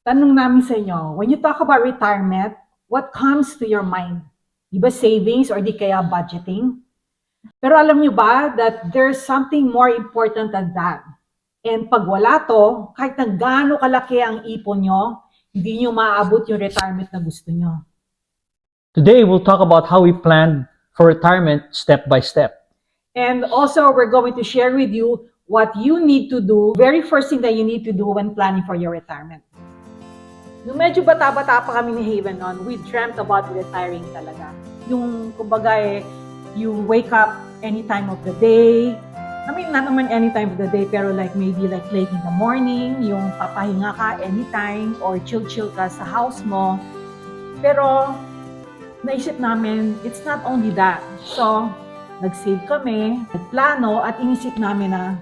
Tanong namin sa inyo, when you talk about retirement, what comes to your mind? Di ba savings or di kaya budgeting? Pero alam nyo ba that there's something more important than that? And pag wala to, kahit na gaano kalaki ang ipon nyo, hindi nyo maaabot yung retirement na gusto nyo. Today, we'll talk about how we planned for retirement step by step. And also, we're going to share with you what you need to do, very first thing that you need to do when planning for your retirement. Nung medyo bata-bata pa kami ni Haven noon, we dreamt about retiring talaga. Yung, kumbaga you wake up any time of the day. I mean, not naman any time of the day, pero like maybe like late in the morning, yung papahinga ka anytime, or chill-chill ka sa house mo. Pero, naisip namin, it's not only that. So, nag-save kami, nagplano, at inisip namin na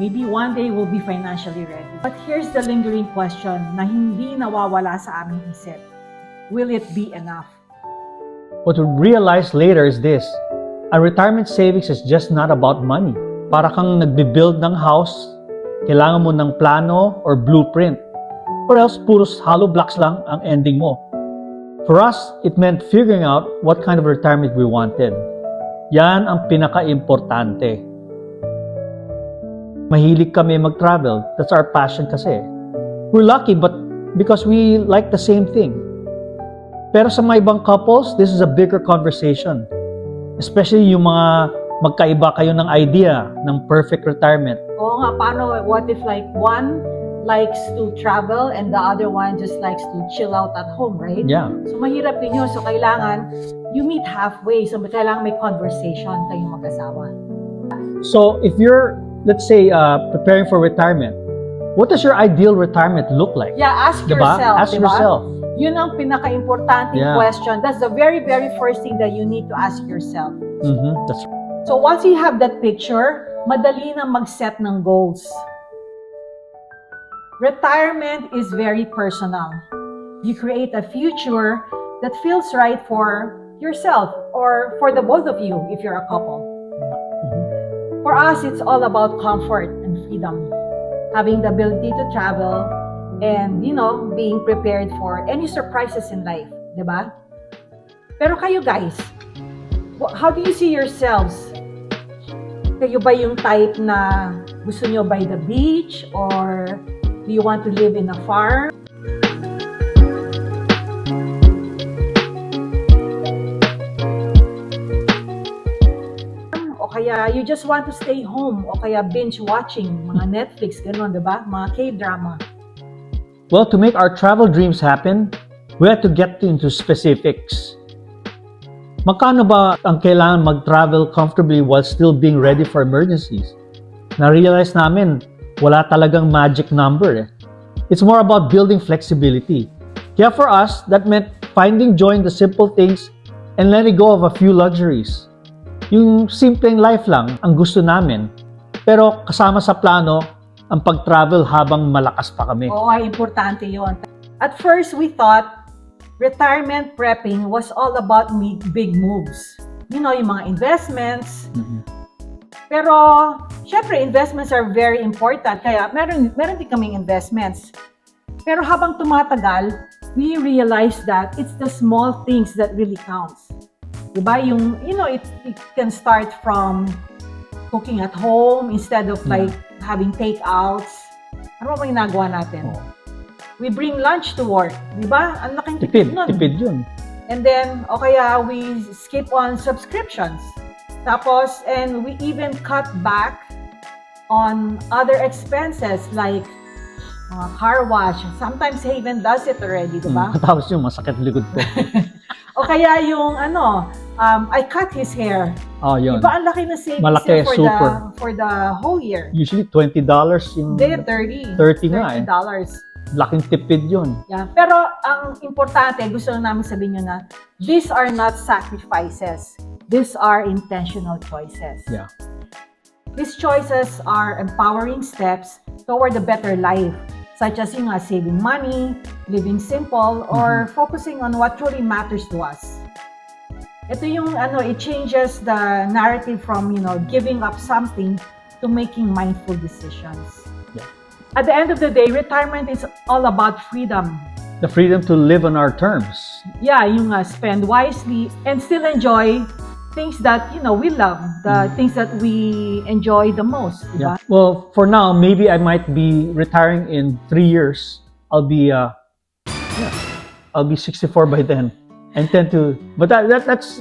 maybe one day we'll be financially ready. But here's the lingering question na hindi nawawala sa aming isip. Will it be enough? What we realized later is this: a retirement savings is just not about money. Para kang nagbe-build ng house, kailangan mo ng plano or blueprint. Or else, puros hollow blocks lang ang ending mo. For us, it meant figuring out what kind of retirement we wanted. Yan ang pinaka-importante. Mahilig kami mag-travel. That's our passion kasi. We're lucky but because we like the same thing. Pero sa mga ibang couples, this is a bigger conversation. Especially yung mga magkaiba kayo ng idea ng perfect retirement. Oo nga, paano, what if like one likes to travel and the other one just likes to chill out at home, right? Yeah. So mahirap din yun. So kailangan you meet halfway. So kailangan may conversation kayong mag-asawa. So if you're, let's say, preparing for retirement, what does your ideal retirement look like? Yeah, ask Diba? yourself. Ask diba? yourself. Yun ang pinaka-importanting Yeah. question. That's the very, very first thing that you need to ask yourself. That's So once you have that picture, madali na mag-set ng goals. Retirement is very personal. You create a future that feels right for yourself or for the both of you if you're a couple. For us, it's all about comfort and freedom. Having the ability to travel and, being prepared for any surprises in life, di ba? Pero kayo guys, how do you see yourselves? Kayo ba yung type na gusto nyo by the beach or do you want to live in a farm? O kaya you just want to stay home o kaya binge watching mga Netflix, gano'n, diba? Mga K-drama. Well, to make our travel dreams happen, we had to get into specifics. Magkano ba ang kailangan mag-travel comfortably while still being ready for emergencies? Na-realize namin, wala talagang magic number. It's more about building flexibility. Kaya for us, that meant finding joy in the simple things and letting go of a few luxuries. Yung simpleng life lang ang gusto namin. Pero kasama sa plano, ang pag-travel habang malakas pa kami. Oo, importante yon. At first, we thought retirement prepping was all about big moves. Yung mga investments. Pero, syempre, investments are very important. Kaya, meron din kaming investments. Pero habang tumatagal, we realized that it's the small things that really counts. Diba? It can start from cooking at home instead of like having takeouts. Ano ba ginagawa natin? We bring lunch to work. Diba? Ang laking tipid nun. Tipid yun. And then, o kaya we skip on subscriptions. Tapos, and we even cut back on other expenses like car wash. Sometimes Haven does it already, diba? Tapos yung masakit likod ko. O kaya yung I cut his hair. Oh, yun. Diba ang laki na savings Malaki, for the whole year? Usually $20 yung... Hindi, 30. 30 nga eh. $30. Laking tipid yun. Yeah. Pero ang importante, gusto namin sabihin nyo na, these are not sacrifices. These are intentional choices. Yeah. These choices are empowering steps toward a better life, such as saving money, living simple, or focusing on what truly matters to us. Ito yung it changes the narrative from giving up something to making mindful decisions. Yeah. At the end of the day, retirement is all about freedom. The freedom to live on our terms. Yeah, yung spend wisely and still enjoy things that, we love, the things that we enjoy the most. Yeah. Diba? Well, for now, maybe I might be retiring in 3 years. I'll be 64 by then. I intend to, but that's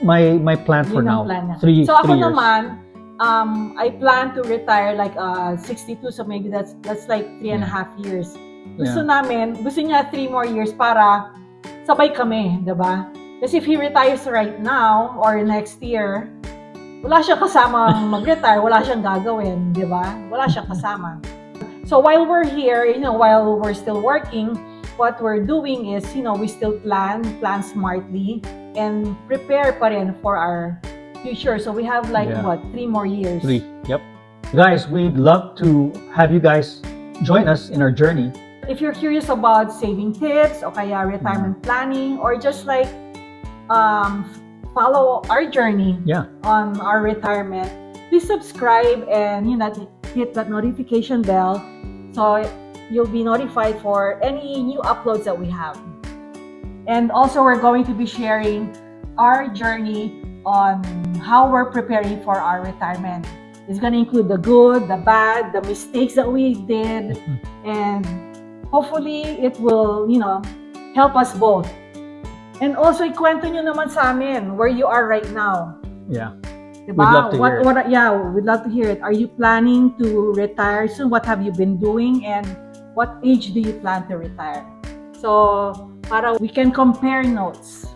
my plan for Yun ang now. plan na. 3 So ako 3 years. naman, I plan to retire like 62, so maybe that's like 3.5 years. Gusto niya 3 more years para sabay kami, diba? Kasi if he retires right now or next year, wala siyang kasama mag-retire, wala siyang gagawin, diba? Wala siyang kasama. So while we're here, while we're still working, what we're doing is, we still plan smartly and prepare pa rin for our future. So we have 3 more years. 3. Yep. Guys, we'd love to have you guys join us in our journey. If you're curious about saving tips o kaya retirement planning or just follow our journey on our retirement, please subscribe and hit that notification bell so you'll be notified for any new uploads that we have. And also, we're going to be sharing our journey on how we're preparing for our retirement. It's going to include the good, the bad, the mistakes that we did, and hopefully it will, help us both. And also, ikwento nyo naman sa amin where you are right now. Yeah. Diba? We'd love to hear it. We'd love to hear it. Are you planning to retire soon? What have you been doing? And what age do you plan to retire? So, para we can compare notes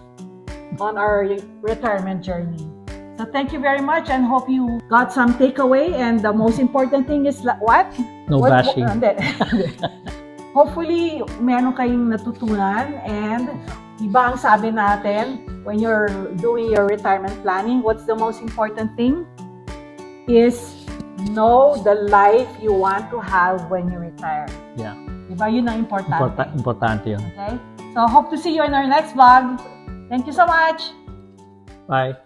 on our retirement journey. So, thank you very much and hope you got some takeaway. And the most important thing is what? No bashing. Hopefully, meron kayong natutunan and iba ang sabi natin when you're doing your retirement planning, what's the most important thing is know the life you want to have when you retire. Yeah. Diba? Yun ang importante. Importante yun. Okay? So, hope to see you in our next vlog. Thank you so much. Bye.